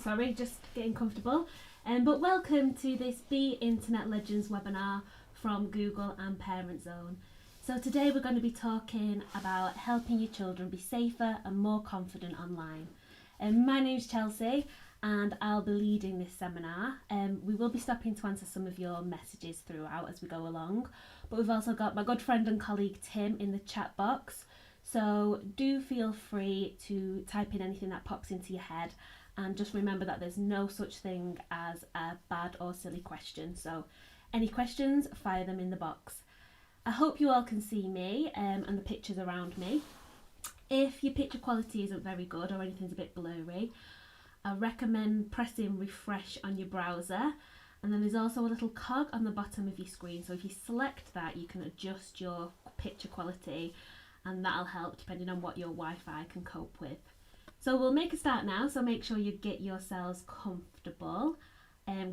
Sorry, just getting comfortable. But welcome to this Be Internet Legends webinar from Google and Parent Zone. So today we're going to be talking about helping your children be safer and more confident online. My name's Chelsea and I'll be leading this seminar. We will be stopping to answer some of your messages throughout as we go along, but we've also got my good friend and colleague Tim in the chat box. So do feel free to type in anything that pops into your head, and just remember that there's no such thing as a bad or silly question. So any questions, fire them in the box. I hope you all can see me and the pictures around me. If your picture quality isn't very good or anything's a bit blurry, I recommend pressing refresh on your browser, and then there's also a little cog on the bottom of your screen, so if you select that you can adjust your picture quality, and that'll help depending on what your Wi-Fi can cope with. So we'll make a start now, so make sure you get yourselves comfortable,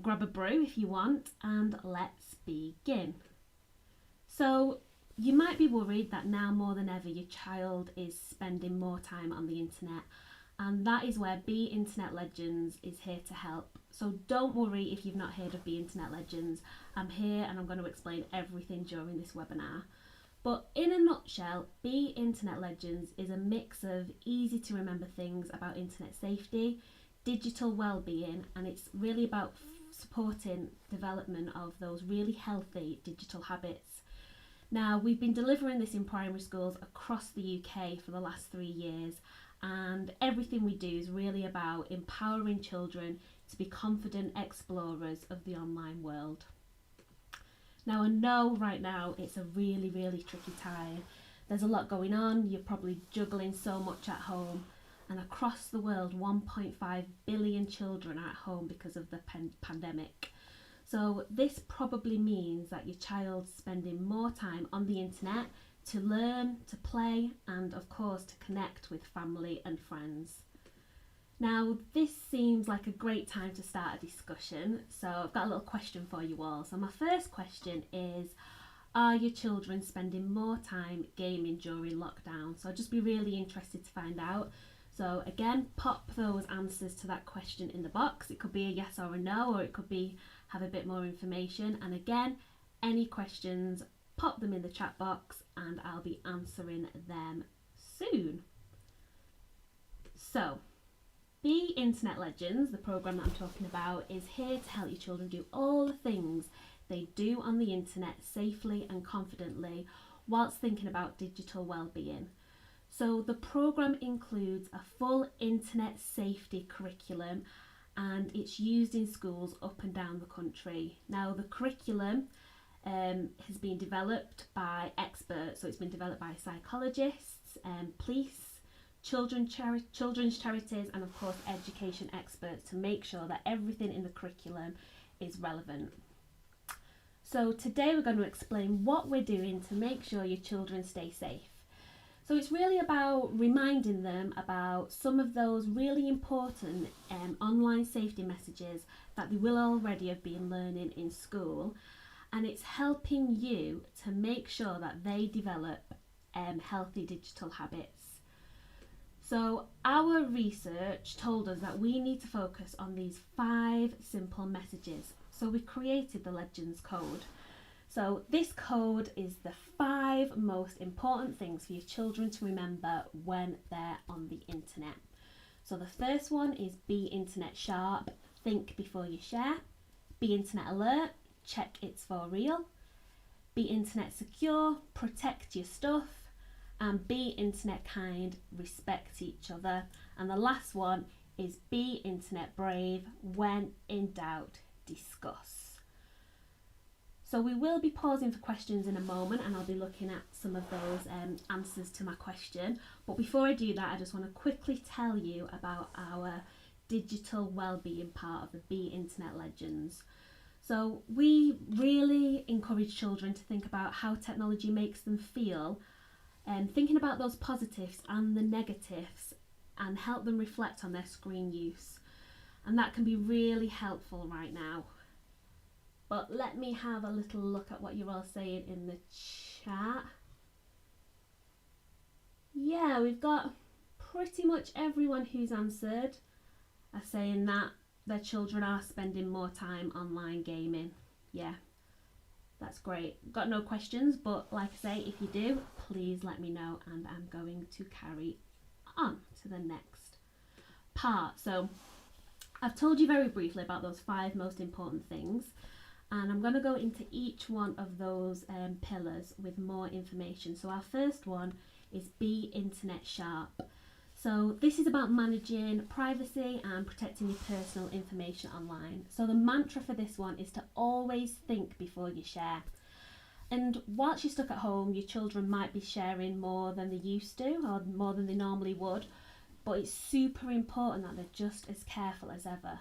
grab a brew if you want, and let's begin. So you might be worried that now more than ever your child is spending more time on the internet, and that is where Be Internet Legends is here to help. So don't worry if you've not heard of Be Internet Legends. I'm here and I'm going to explain everything during this webinar. But in a nutshell, Be Internet Legends is a mix of easy to remember things about internet safety, digital well-being, and it's really about supporting development of those really healthy digital habits. Now, we've been delivering this in primary schools across the UK for the last 3 years, and everything we do is really about empowering children to be confident explorers of the online world. Now, I know right now it's a really tricky time. There's a lot going on, you're probably juggling so much at home, and across the world 1.5 billion children are at home because of the pandemic. So this probably means that your child's spending more time on the internet to learn, to play, and of course to connect with family and friends. Now, this seems like a great time to start a discussion, so I've got a little question for you all. So my first question is, are your children spending more time gaming during lockdown? So I'd just be really interested to find out. So again, pop those answers to that question in the box. It could be a yes or a no, or it could be have a bit more information. And again, any questions, pop them in the chat box and I'll be answering them soon. So, Be Internet Legends, the programme that I'm talking about, is here to help your children do all the things they do on the internet safely and confidently whilst thinking about digital well-being. So the programme includes a full internet safety curriculum, and it's used in schools up and down the country. Now, the curriculum has been developed by experts, so it's been developed by psychologists, police, children's charities, and of course education experts to make sure that everything in the curriculum is relevant. So today we're going to explain what we're doing to make sure your children stay safe. So it's really about reminding them about some of those really important online safety messages that they will already have been learning in school, and it's helping you to make sure that they develop healthy digital habits. So our research told us that we need to focus on these 5 simple messages. So we created the Legends Code. So this code is the 5 most important things for your children to remember when they're on the internet. So the first one is be internet sharp, think before you share. Be internet alert, check it's for real. Be internet secure, protect your stuff. And be internet kind, respect each other. And the last one is be internet brave, when in doubt, discuss. So we will be pausing for questions in a moment, and I'll be looking at some of those answers to my question. But before I do that, I just want to quickly tell you about our digital wellbeing part of the Be Internet Legends. So we really encourage children to think about how technology makes them feel, and thinking about those positives and the negatives, and help them reflect on their screen use. And that can be really helpful right now. But let me have a little look at what you're all saying in the chat. Yeah, we've got pretty much everyone who's answered. are saying that their children are spending more time online gaming. Yeah, that's great. Got no questions, but like I say, if you do, please let me know and I'm going to carry on to the next part. So I've told you very briefly about those 5 most important things, and I'm going to go into each one of those pillars with more information. So our first one is be internet sharp. So this is about managing privacy and protecting your personal information online. So the mantra for this one is to always think before you share. And whilst you're stuck at home, your children might be sharing more than they used to or more than they normally would, but it's super important that they're just as careful as ever.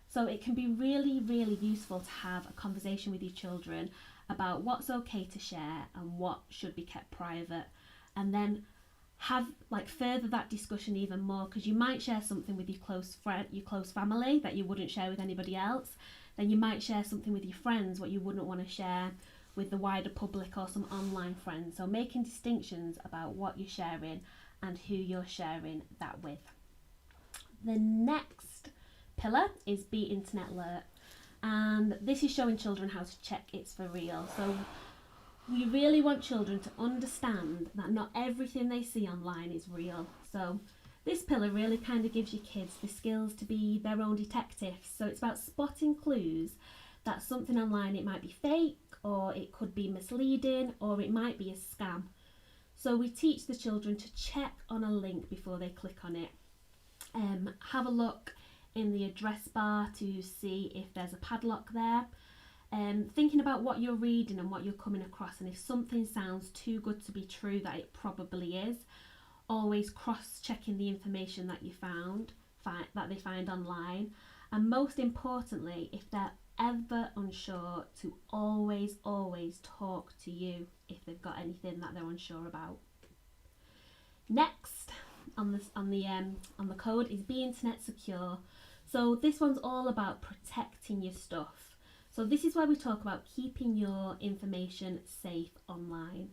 So it can be really, really useful to have a conversation with your children about what's okay to share and what should be kept private, and then have further that discussion even more, because you might share something with your close family that you wouldn't share with anybody else. Then you might share something with your friends what you wouldn't want to share with the wider public or some online friends. So making distinctions about what you're sharing and who you're sharing that with. The next pillar is be internet alert, and this is showing children how to check it's for real. So we really want children to understand that not everything they see online is real. So this pillar really kind of gives your kids the skills to be their own detectives. So it's about spotting clues that something online, it might be fake, or it could be misleading, or it might be a scam. So we teach the children to check on a link before they click on it. Have a look in the address bar to see if there's a padlock there. Thinking about what you're reading and what you're coming across, and if something sounds too good to be true, that it probably is. Always cross-checking the information that you that they find online, and most importantly, if they're ever unsure, to always talk to you if they've got anything that they're unsure about. Next on the code is be internet secure. So this one's all about protecting your stuff. So this is where we talk about keeping your information safe online.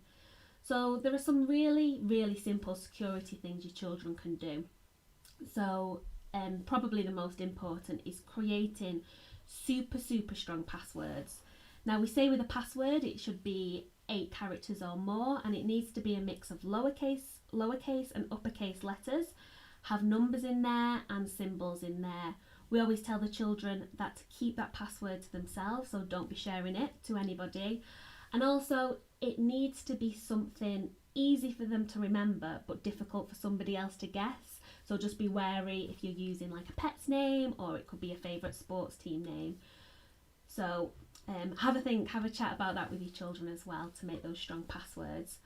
So there are some really, really simple security things your children can do. So probably the most important is creating super strong passwords. Now we say with a password it should be 8 characters or more, and it needs to be a mix of lowercase and uppercase letters, have numbers in there and symbols in there. We always tell the children that to keep that password to themselves, so don't be sharing it to anybody. And also it needs to be something easy for them to remember but difficult for somebody else to guess. So just be wary if you're using like a pet's name, or it could be a favourite sports team name. So have a chat about that with your children as well to make those strong passwords.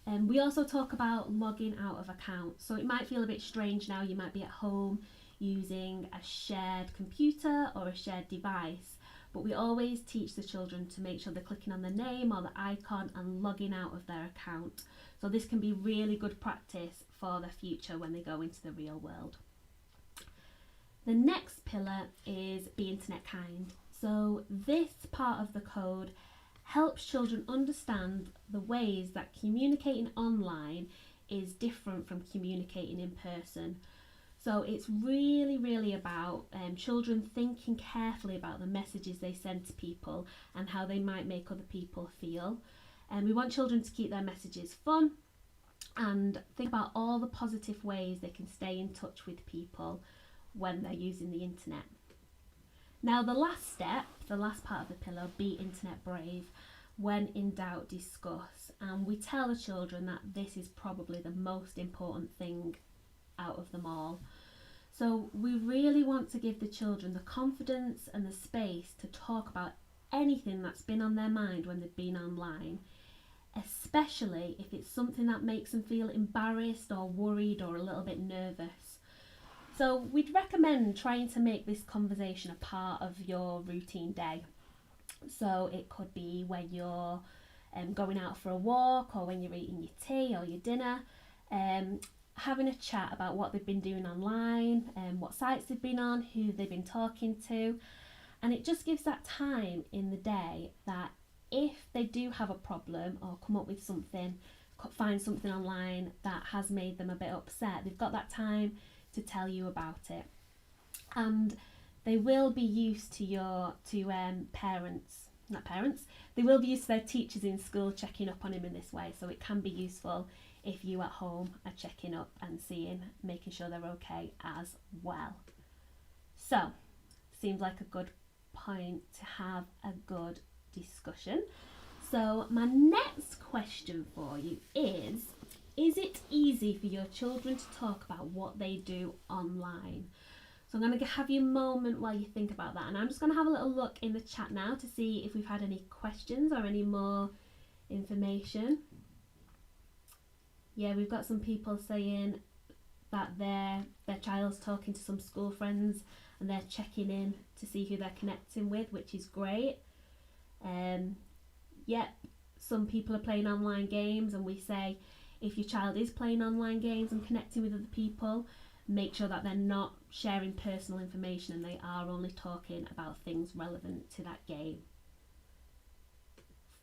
We also talk about logging out of accounts. So it might feel a bit strange now, you might be at home using a shared computer or a shared device, but we always teach the children to make sure they're clicking on the name or the icon and logging out of their account. So this can be really good practice for the future when they go into the real world. The next pillar is be internet kind. So this part of the code helps children understand the ways that communicating online is different from communicating in person. So it's really about children thinking carefully about the messages they send to people and how they might make other people feel. And we want children to keep their messages fun and think about all the positive ways they can stay in touch with people when they're using the internet. Now the last step, the last part of the pillar, be internet brave. When in doubt, discuss. And we tell the children that this is probably the most important thing out of them all. So we really want to give the children the confidence and the space to talk about anything that's been on their mind when they've been online, especially if it's something that makes them feel embarrassed or worried or a little bit nervous. So we'd recommend trying to make this conversation a part of your routine day. So it could be when you're going out for a walk, or when you're eating your tea or your dinner, having a chat about what they've been doing online, what sites they've been on, who they've been talking to. And it just gives that time in the day that if they do have a problem or come up with something, find something online that has made them a bit upset, they've got that time to tell you about it. and they will be used to parents, not parents. They will be used to their teachers in school checking up on him in this way. So it can be useful if you at home are checking up and making sure they're okay as well. So, seems like a good point to have a good discussion. So my next question for you is it easy for your children to talk about what they do online? So I'm going to have you a moment while you think about that, and I'm just going to have a little look in the chat now to see if we've had any questions or any more information. Yeah, we've got some people saying that their child's talking to some school friends and they're checking in to see who they're connecting with, which is great. Yep, some people are playing online games, and we say if your child is playing online games and connecting with other people, make sure that they're not sharing personal information and they are only talking about things relevant to that game.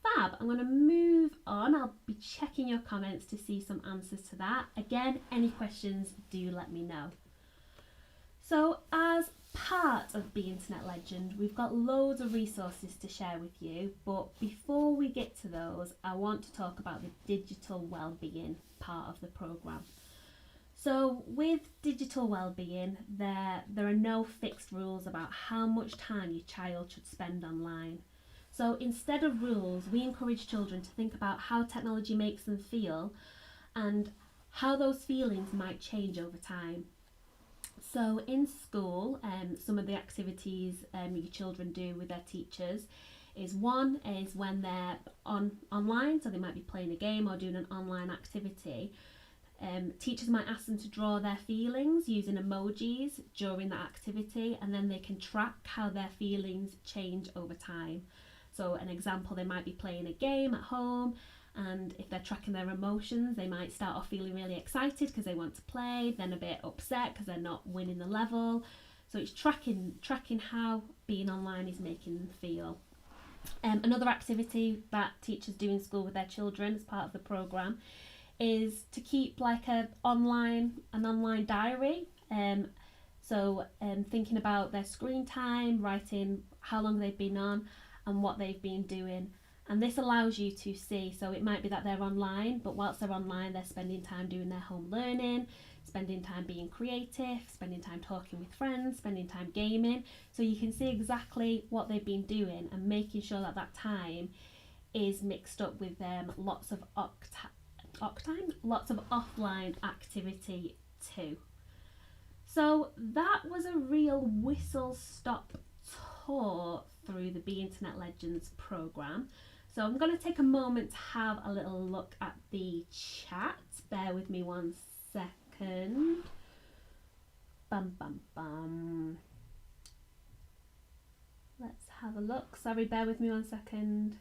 Fab, I'm going to move on. I'll be checking your comments to see some answers to that. Again, any questions, do let me know. So as part of Be Internet Legend, we've got loads of resources to share with you, but before we get to those, I want to talk about the digital wellbeing part of the programme. So with digital wellbeing, there are no fixed rules about how much time your child should spend online. So instead of rules, we encourage children to think about how technology makes them feel and how those feelings might change over time. So in school, some of the activities your children do with their teachers is when they're online, so they might be playing a game or doing an online activity. Teachers might ask them to draw their feelings using emojis during that activity, and then they can track how their feelings change over time. So an example, they might be playing a game at home, and if they're tracking their emotions, they might start off feeling really excited because they want to play, then a bit upset because they're not winning the level. So it's tracking how being online is making them feel. Another activity that teachers do in school with their children as part of the programme is to keep like an online diary. Thinking about their screen time, writing how long they've been on and what they've been doing. And this allows you to see, so it might be that they're online, but whilst they're online, they're spending time doing their home learning, spending time being creative, spending time talking with friends, spending time gaming. So you can see exactly what they've been doing and making sure that that time is mixed up with lots of offline activity too. So that was a real whistle-stop tour through the Be Internet Legends programme. So I'm going to take a moment to have a little look at the chat. Bear with me 1 second. Let's have a look. Sorry, bear with me 1 second.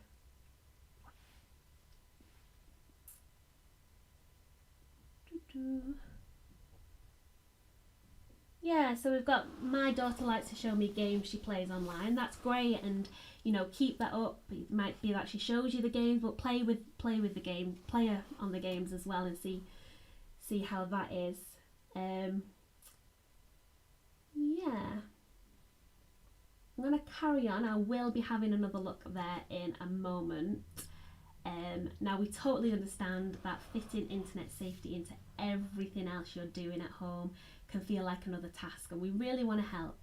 Yeah, so we've got my daughter likes to show me games she plays online. That's great, and keep that up. It might be that she shows you the games, but play with the game, play on the games as well, and see how that is. Yeah, I'm gonna carry on. I will be having another look there in a moment. Now we totally understand that fitting internet safety into everything else you're doing at home can feel like another task, and we really want to help.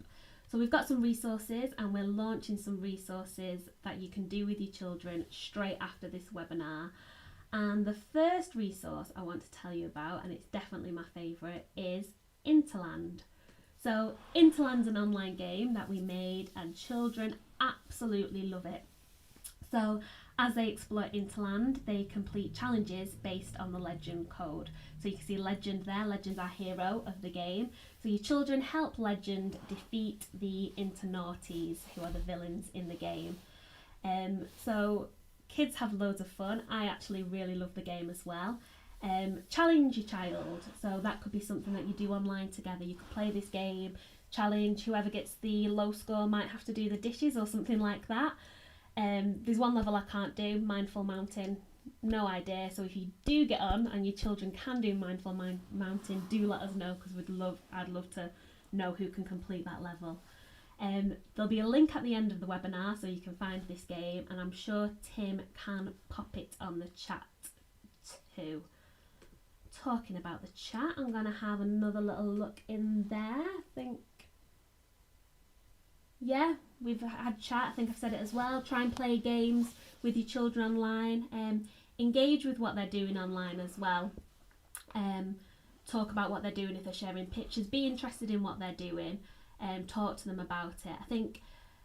So we've got some resources, and we're launching some resources that you can do with your children straight after this webinar. And the first resource I want to tell you about, and it's definitely my favourite, is Interland. So Interland's an online game that we made, and children absolutely love it. So as they explore Interland, they complete challenges based on the Legend code. So you can see Legend there. Legend's our hero of the game. So your children help Legend defeat the Internaughties, who are the villains in the game. So kids have loads of fun. I actually really love the game as well. Challenge your child. So that could be something that you do online together. You could play this game, challenge whoever gets the low score might have to do the dishes or something like that. There's one level I can't do, Mindful Mountain, no idea. So if you do get on and your children can do Mindful Mountain, do let us know, because I'd love to know who can complete that level. There'll be a link at the end of the webinar so you can find this game, and I'm sure Tim can pop it on the chat too. Talking about the chat, I'm going to have another little look in there. I think, yeah, we've had chat. I think I've said it as well. Try and play games with your children online. Engage with what they're doing online as well. Talk about what they're doing if they're sharing pictures. Be interested in what they're doing. Talk to them about it. I think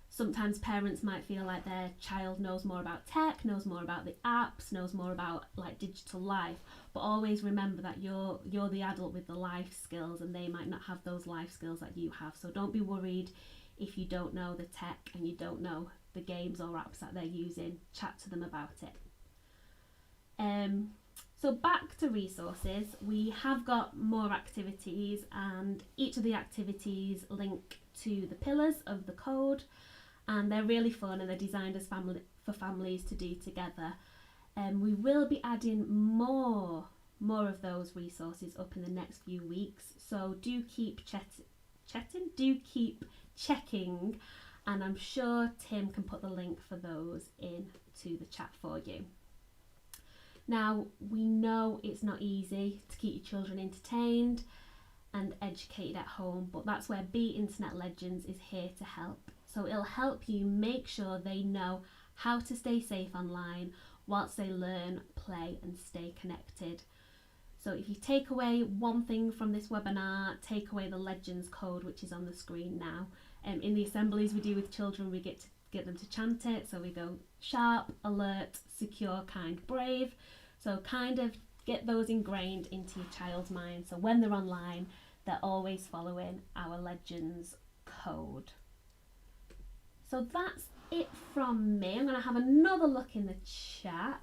sometimes parents might feel like their child knows more about tech, knows more about the apps, knows more about like digital life, but always remember that you're the adult with the life skills, and they might not have those life skills that you have. So don't be worried if you don't know the tech and you don't know the games or apps that they're using. Chat to them about it. So back to resources, we have got more activities, and each of the activities link to the pillars of the code, and they're really fun and they're designed as for families to do together. We will be adding more of those resources up in the next few weeks, so do keep checking, and I'm sure Tim can put the link for those into the chat for you. Now, we know it's not easy to keep your children entertained and educated at home, but that's where Be Internet Legends is here to help. So it'll help you make sure they know how to stay safe online whilst they learn, play and stay connected. So if you take away one thing from this webinar, take away the Legends code, which is on the screen now. In the assemblies we do with children, we get them to chant it. So we go sharp, alert, secure, kind, brave. So kind of get those ingrained into your child's mind. So when they're online, they're always following our Legends code. So that's it from me. I'm going to have another look in the chat.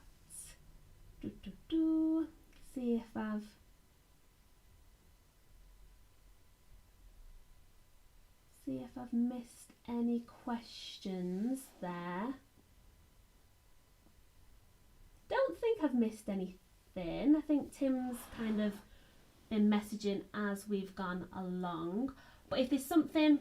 See if I've missed any questions there. Don't think I've missed anything. I think Tim's kind of been messaging as we've gone along. But if there's something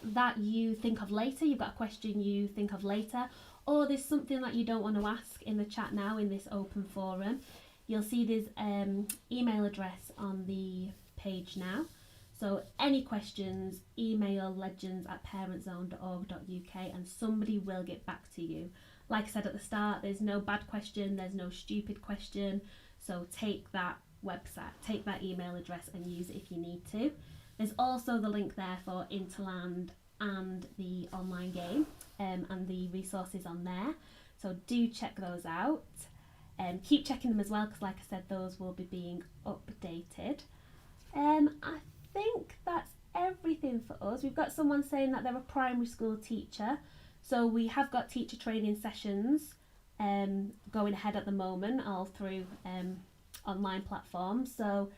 that you think of later, you've got a question you think of later, or there's something that you don't want to ask in the chat now in this open forum, you'll see there's email address on the page now. So any questions, email legends@parentzone.org.uk and somebody will get back to you. Like I said at the start, there's no bad question, there's no stupid question. So take that website, take that email address and use it if you need to. There's also the link there for Interland and the online game and the resources on there. So do check those out. Keep checking them as well, because like I said, those will be being updated. I think that's everything for us. We've got someone saying that they're a primary school teacher. So we have got teacher training sessions going ahead at the moment, all through online platforms. So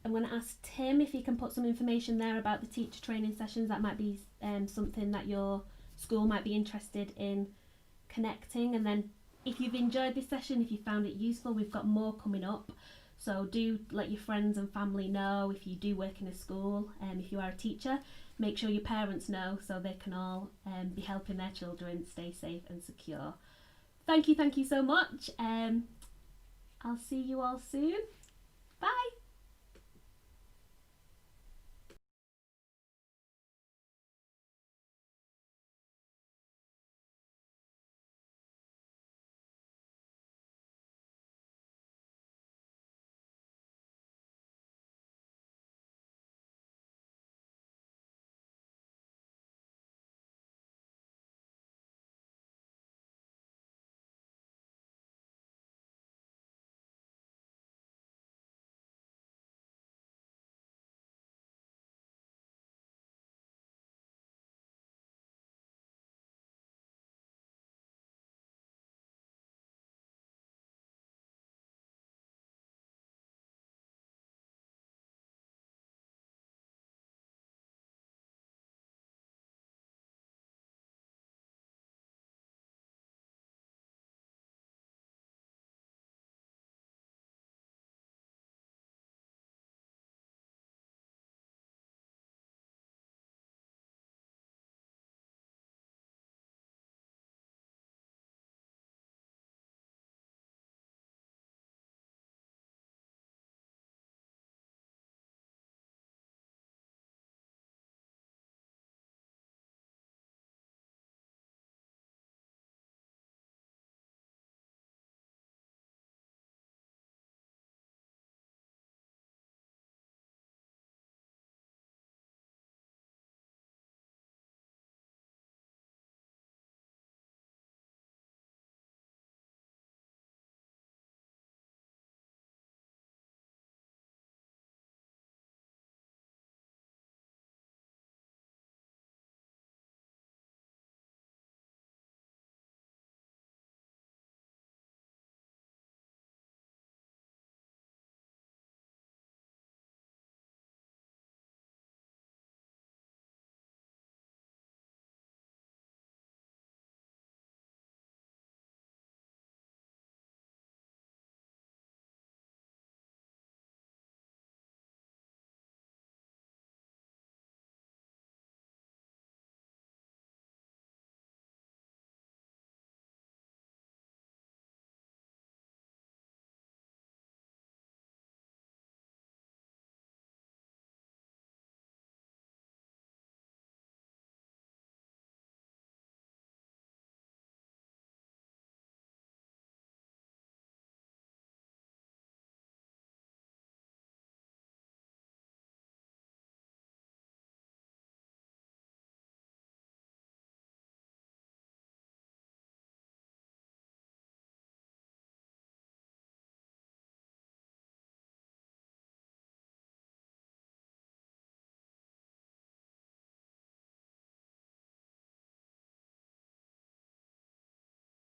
I'm going to ask Tim if he can put some information there about the teacher training sessions. That might be something that your school might be interested in connecting. And then if you've enjoyed this session, if you found it useful, we've got more coming up. So do let your friends and family know. If you do work in a school, if you are a teacher, make sure your parents know so they can all be helping their children stay safe and secure. Thank you so much. I'll see you all soon.